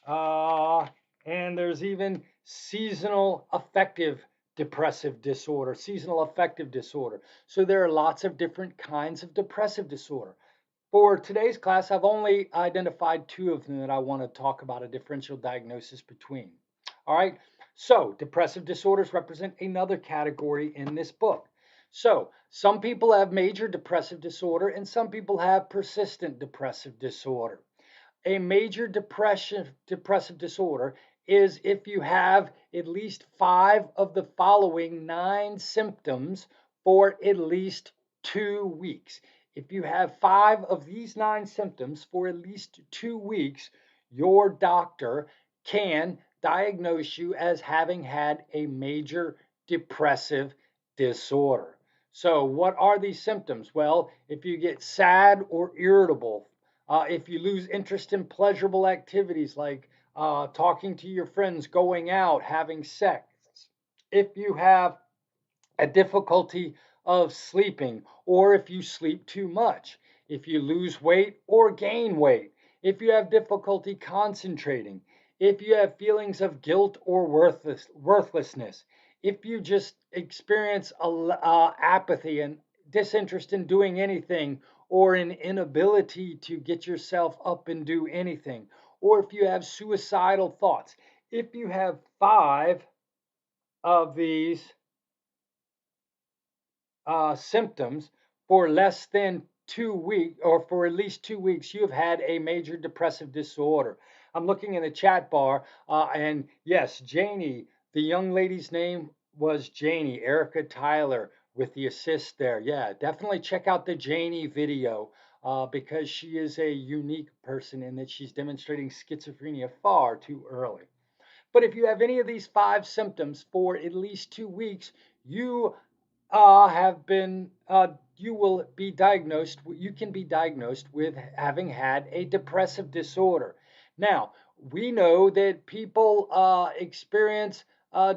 uh, and there's even seasonal affective depressive disorder, seasonal affective disorder. So there are lots of different kinds of depressive disorder. For today's class, I've only identified two of them that I want to talk about a differential diagnosis between. All right, so depressive disorders represent another category in this book. So some people have major depressive disorder and some people have persistent depressive disorder. A major depressive disorder is if you have at least 5 of the following 9 symptoms for at least 2 weeks. If you have 5 of these 9 symptoms for at least 2 weeks, your doctor can diagnose you as having had a major depressive disorder. So, what are these symptoms? Well, if you get sad or irritable, if you lose interest in pleasurable activities like talking to your friends, going out, having sex, if you have a difficulty of sleeping, or if you sleep too much, if you lose weight or gain weight, if you have difficulty concentrating, if you have feelings of guilt or worthlessness, if you just experience apathy and disinterest in doing anything, or an inability to get yourself up and do anything, or if you have suicidal thoughts, if you have 5 of these symptoms for less than 2 weeks, or for at least 2 weeks, you have had a major depressive disorder. I'm looking in the chat bar, and yes, Janie, the young lady's name was Janie, Erica Tyler, with the assist there. Yeah, definitely check out the Janie video because she is a unique person in that she's demonstrating schizophrenia far too early. But if you have any of these 5 symptoms for at least 2 weeks, you have been you will be diagnosed, you can be diagnosed with having had a depressive disorder. Now, we know that people experience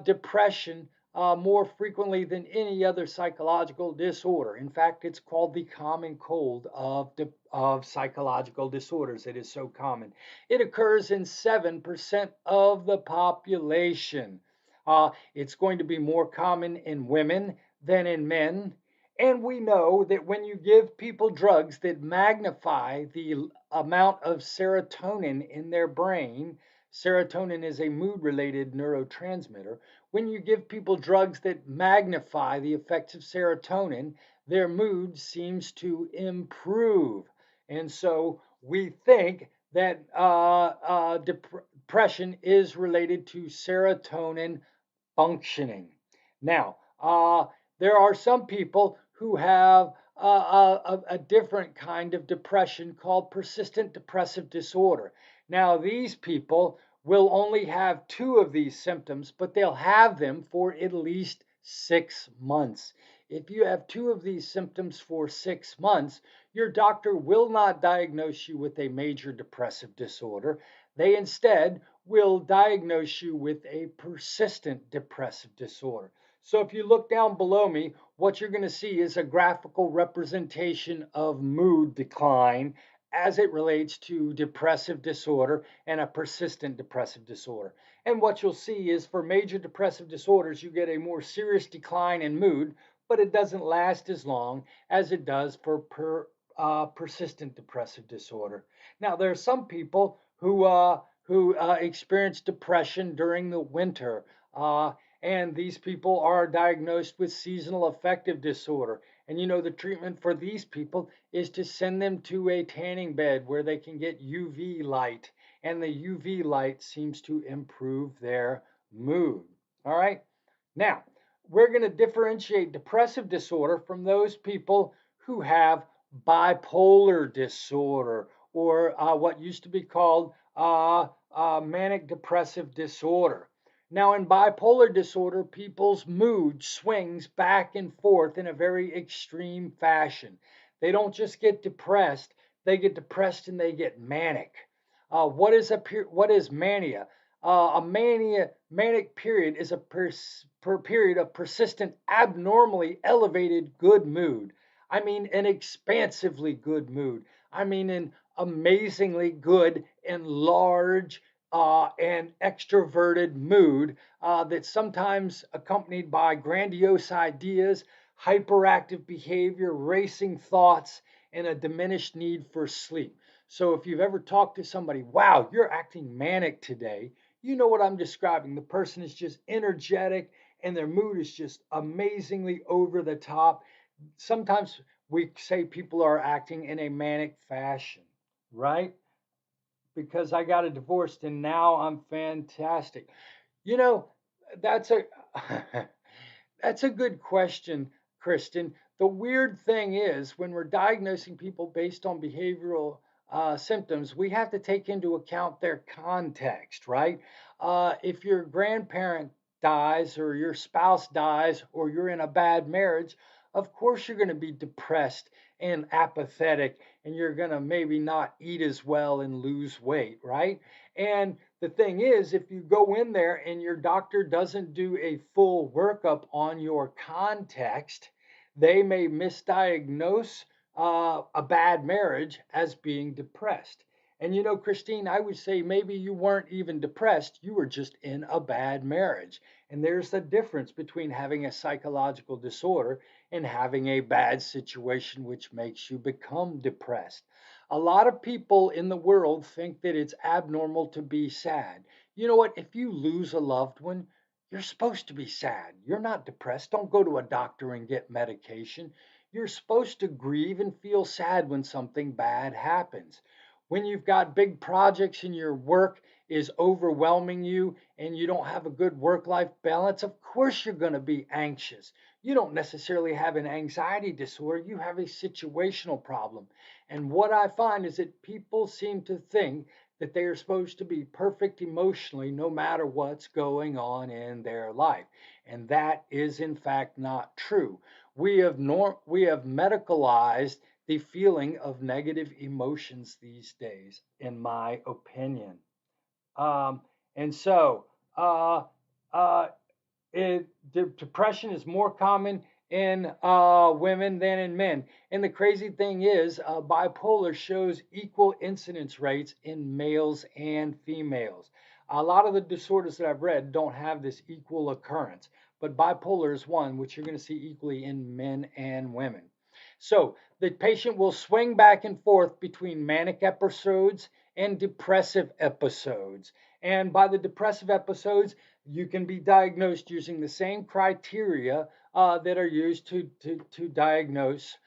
depression more frequently than any other psychological disorder. In fact, it's called the common cold of psychological disorders. It is so common. It occurs in 7% of the population. It's going to be more common in women than in men, And we know that when you give people drugs that magnify the amount of serotonin in their brain, serotonin is a mood related neurotransmitter. When you give people drugs that magnify the effects of serotonin, their mood seems to improve. And so we think that depression is related to serotonin functioning. Now, there are some people who have a different kind of depression called persistent depressive disorder. Now, these people will only have two of these symptoms, but they'll have them for at least 6 months. If you have two of these symptoms for 6 months, your doctor will not diagnose you with a major depressive disorder. They instead will diagnose you with a persistent depressive disorder. So if you look down below me, what you're going to see is a graphical representation of mood decline as it relates to depressive disorder and a persistent depressive disorder. And what you'll see is for major depressive disorders, you get a more serious decline in mood, but it doesn't last as long as it does for persistent depressive disorder. Now, there are some people who experience depression during the winter. And these people are diagnosed with seasonal affective disorder. And you know, the treatment for these people is to send them to a tanning bed where they can get UV light. And the UV light seems to improve their mood. All right. Now, we're going to differentiate depressive disorder from those people who have bipolar disorder or what used to be called manic depressive disorder. Now, in bipolar disorder, people's mood swings back and forth in a very extreme fashion. They don't just get depressed, they get depressed and they get manic. What is mania? Manic period is a period of persistent, abnormally elevated good mood. I mean, an expansively good mood. I mean, an amazingly good and large and extroverted mood that's sometimes accompanied by grandiose ideas, hyperactive behavior, racing thoughts, and a diminished need for sleep. So if you've ever talked to somebody, wow, you're acting manic today, you know what I'm describing. The person is just energetic and their mood is just amazingly over the top. Sometimes we say people are acting in a manic fashion, right? Because I got a divorce and now I'm fantastic. You know, that's a that's a good question, Kristen. The weird thing is when we're diagnosing people based on behavioral symptoms, we have to take into account their context, right? If your grandparent dies or your spouse dies or you're in a bad marriage, of course you're going to be depressed and apathetic and you're going to maybe not eat as well and lose weight, right? And the thing is, if you go in there and your doctor doesn't do a full workup on your context, they may misdiagnose a bad marriage as being depressed. And you know, Christine, I would say maybe you weren't even depressed, you were just in a bad marriage. And there's the difference between having a psychological disorder and having a bad situation, which makes you become depressed. A lot of people in the world think that it's abnormal to be sad. You know what? If you lose a loved one, you're supposed to be sad. You're not depressed. Don't go to a doctor and get medication. You're supposed to grieve and feel sad when something bad happens. When you've got big projects and your work is overwhelming you and you don't have a good work life balance, of course you're going to be anxious. You don't necessarily have an anxiety disorder, you have a situational problem. And what I find is that people seem to think that they are supposed to be perfect emotionally no matter what's going on in their life. And that is in fact not true. We have medicalized the feeling of negative emotions these days, in my opinion. Um, and so, uh, uh, depression is more common in women than in men. And the crazy thing is, bipolar shows equal incidence rates in males and females. A lot of the disorders that I've read don't have this equal occurrence. but bipolar is one, which you're going to see equally in men and women. So the patient will swing back and forth between manic episodes and depressive episodes. And by the depressive episodes, you can be diagnosed using the same criteria that are used to diagnose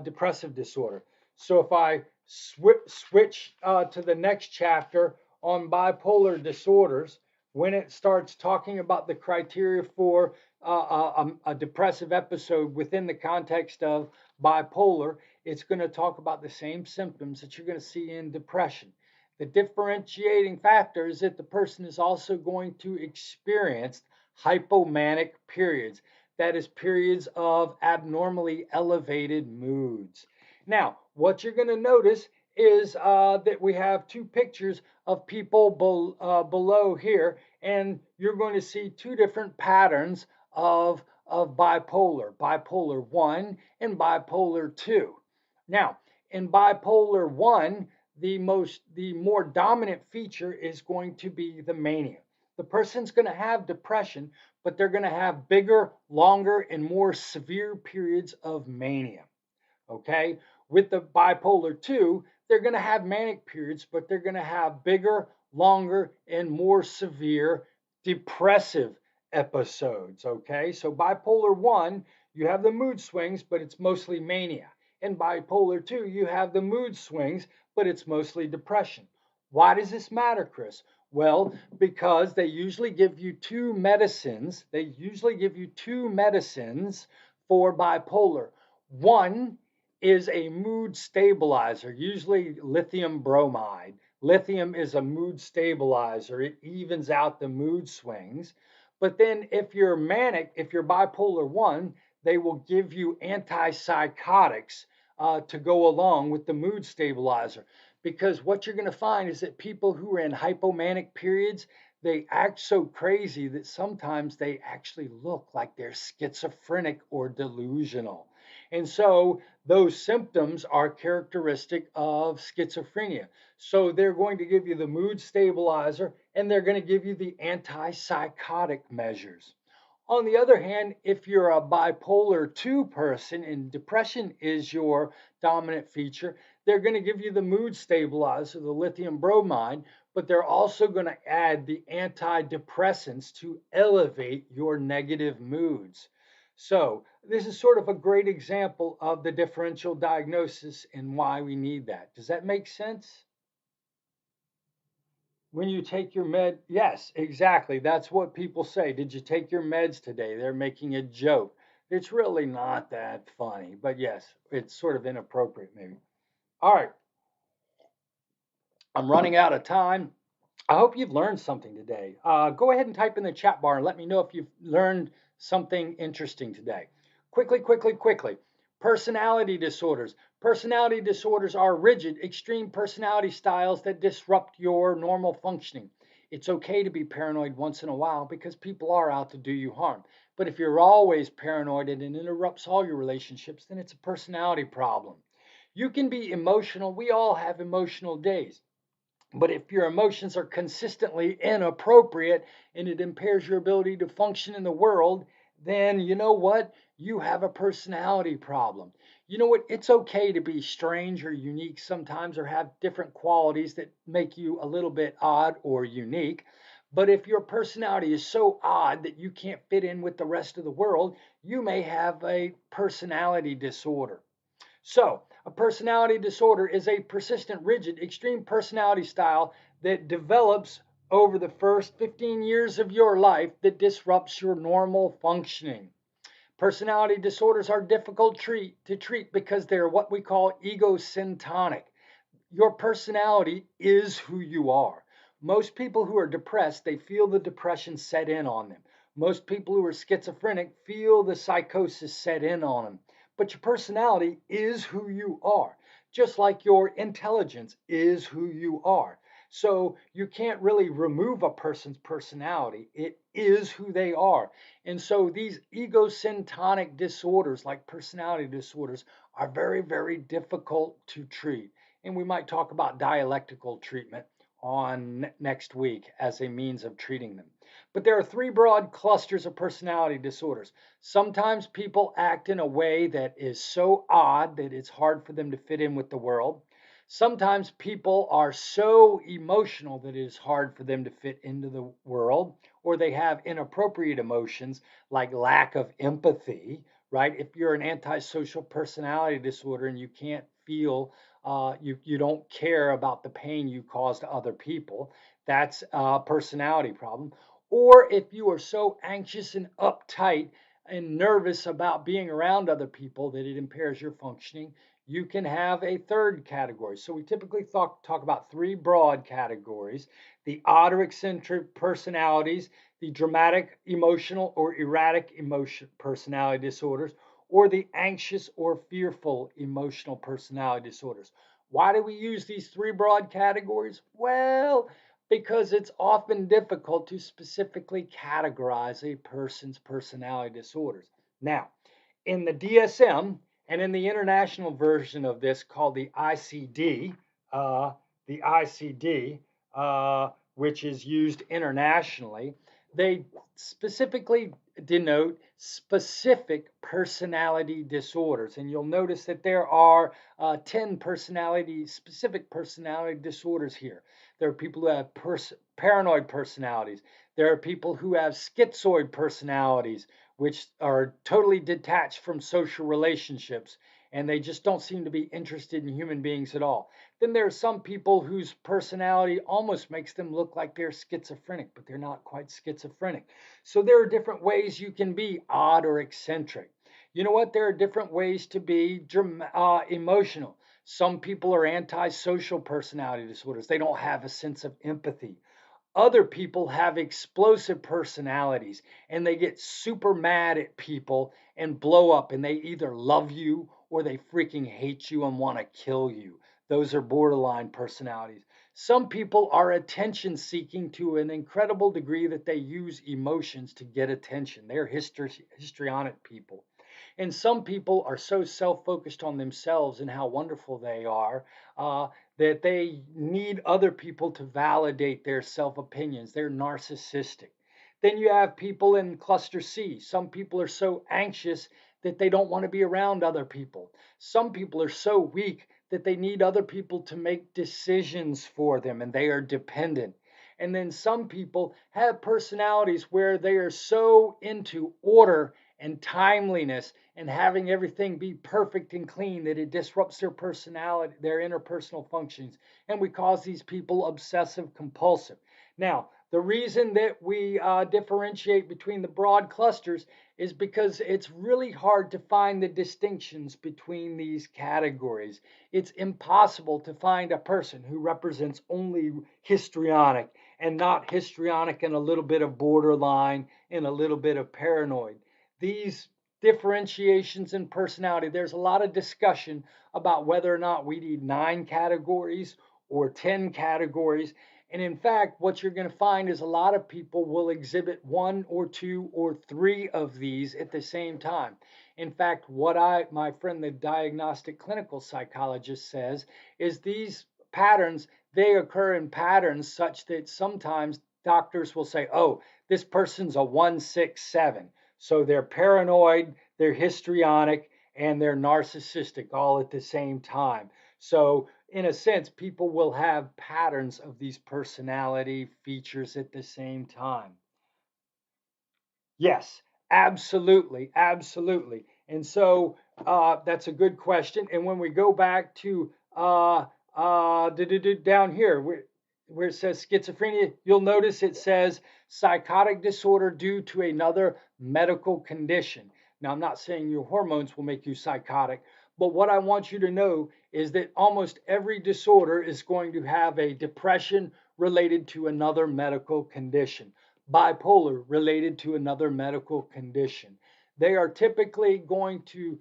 depressive disorder. So if I switch to the next chapter on bipolar disorders, when it starts talking about the criteria for a depressive episode within the context of bipolar, it's going to talk about the same symptoms that you're going to see in depression. The differentiating factor is that the person is also going to experience hypomanic periods. That is, periods of abnormally elevated moods. Now, what you're going to notice is that we have two pictures of people below here, and you're going to see two different patterns of bipolar 1 and bipolar 2. Now, in bipolar 1, the more dominant feature is going to be the mania. The person's going to have depression, but they're going to have bigger, longer, and more severe periods of mania. Okay? With the bipolar 2, they're going to have manic periods, but they're going to have bigger, longer, and more severe depressive episodes. Okay? So bipolar 1, you have the mood swings, but it's mostly mania. In bipolar 2, you have the mood swings, but it's mostly depression. Why does this matter, Chris? Well, because they usually give you two medicines. They usually give you two medicines for bipolar. One is a mood stabilizer, usually lithium bromide. Lithium is a mood stabilizer. It evens out the mood swings. But then if you're manic, if you're bipolar 1, they will give you antipsychotics to go along with the mood stabilizer. Because what you're going to find is that people who are in hypomanic periods, they act so crazy that sometimes they actually look like they're schizophrenic or delusional. And so those symptoms are characteristic of schizophrenia. So they're going to give you the mood stabilizer and they're going to give you the antipsychotic measures. On the other hand, if you're a bipolar 2 person and depression is your dominant feature, they're going to give you the mood stabilizer, the lithium bromide, but they're also going to add the antidepressants to elevate your negative moods. So, this is sort of a great example of the differential diagnosis and why we need that. Does that make sense? When you take your med, yes, exactly. That's what people say. Did you take your meds today? They're making a joke. It's really not that funny, but yes, it's sort of inappropriate, maybe. All right, I'm running out of time. I hope you've learned something today. Go ahead and type in the chat bar and let me know if you've learned something interesting today. Quickly. Personality disorders. Personality disorders are rigid, extreme personality styles that disrupt your normal functioning. It's okay to be paranoid once in a while because people are out to do you harm. But if you're always paranoid and it interrupts all your relationships, then it's a personality problem. You can be emotional. We all have emotional days. But if your emotions are consistently inappropriate and it impairs your ability to function in the world, then you know what? You have a personality problem. You know what? It's okay to be strange or unique sometimes or have different qualities that make you a little bit odd or unique. But if your personality is so odd that you can't fit in with the rest of the world, you may have a personality disorder. So, a personality disorder is a persistent, rigid, extreme personality style that develops over the first 15 years of your life that disrupts your normal functioning. Personality disorders are difficult to treat because they're what we call egosyntonic. Your personality is who you are. Most people who are depressed, they feel the depression set in on them. Most people who are schizophrenic feel the psychosis set in on them. But your personality is who you are, just like your intelligence is who you are. So you can't really remove a person's personality. It is who they are. And so these egosyntonic disorders, like personality disorders, are very, very difficult to treat. And we might talk about dialectical treatment on next week as a means of treating them. But there are three broad clusters of personality disorders. Sometimes people act in a way that is so odd that it's hard for them to fit in with the world. Sometimes people are so emotional that it is hard for them to fit into the world, or they have inappropriate emotions like lack of empathy, right? If you're an antisocial personality disorder and you can't feel, you don't care about the pain you cause to other people, that's a personality problem. Or if you are so anxious and uptight and nervous about being around other people that it impairs your functioning, you can have a third category. So we typically talk about three broad categories: the odd or eccentric personalities, the dramatic emotional or erratic emotion personality disorders, or the anxious or fearful emotional personality disorders. Why do we use these three broad categories? Well, because it's often difficult to specifically categorize a person's personality disorders. Now, in the DSM and in the international version of this called uh, the ICD, which is used internationally, they specifically denote specific personality disorders. And you'll notice that there are 10 specific personality disorders here. There are people who have paranoid personalities. There are people who have schizoid personalities, which are totally detached from social relationships, and they just don't seem to be interested in human beings at all. Then there are some people whose personality almost makes them look like they're schizophrenic, but they're not quite schizophrenic. So there are different ways you can be odd or eccentric. You know what? There are different ways to be emotional. Some people are antisocial personality disorders. They don't have a sense of empathy. Other people have explosive personalities and they get super mad at people and blow up, and they either love you or they freaking hate you and want to kill you. Those are borderline personalities. Some people are attention seeking to an incredible degree that they use emotions to get attention. They're histrionic people. And some people are so self focused on themselves and how wonderful they are, uh, that they need other people to validate their self opinions. They're narcissistic. Then you have people in cluster C. Some people are so anxious that they don't want to be around other people. Some people are so weak that they need other people to make decisions for them and they are dependent. And then some people have personalities where they are so into order and timeliness and having everything be perfect and clean that it disrupts their personality, their interpersonal functions. And we cause these people obsessive compulsive. Now, the reason that we differentiate between the broad clusters is because it's really hard to find the distinctions between these categories. It's impossible to find a person who represents only histrionic and not histrionic and a little bit of borderline and a little bit of paranoid. These differentiations in personality, there's a lot of discussion about whether or not we need 9 categories or 10 categories. And in fact, what you're going to find is a lot of people will exhibit 1 or 2 or 3 of these at the same time. In fact, what my friend, the diagnostic clinical psychologist, says is these patterns, they occur in patterns such that sometimes doctors will say, oh, this person's a 167. So they're paranoid, they're histrionic, and they're narcissistic all at the same time. So, in a sense, people will have patterns of these personality features at the same time. Yes, absolutely, absolutely. And so that's a good question. And when we go back to down here where it says schizophrenia, you'll notice it says psychotic disorder due to another medical condition. Now, I'm not saying your hormones will make you psychotic, but what I want you to know is that almost every disorder is going to have a depression related to another medical condition, bipolar related to another medical condition. They are typically going to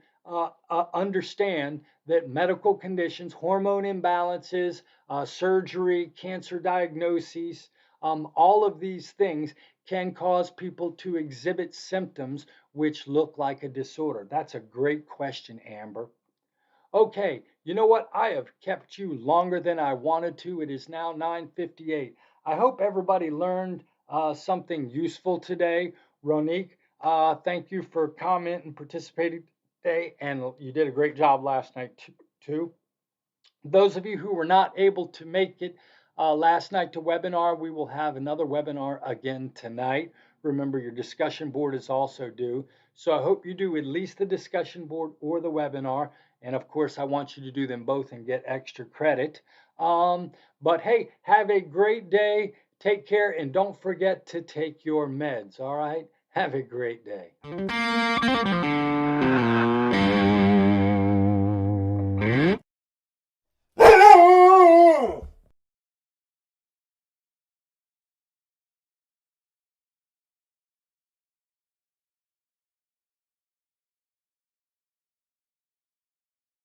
understand that medical conditions, hormone imbalances, surgery, cancer diagnoses, all of these things can cause people to exhibit symptoms which look like a disorder. That's a great question, Amber. Okay, you know what? I have kept you longer than I wanted to. It is now 9:58. I hope everybody learned something useful today. Ronique, thank you for commenting and participating today, and you did a great job last night too. Those of you who were not able to make it last night to webinar, we will have another webinar again tonight. Remember, your discussion board is also due. So I hope you do at least the discussion board or the webinar. And of course, I want you to do them both and get extra credit. But hey, have a great day. Take care and don't forget to take your meds. All right. Have a great day.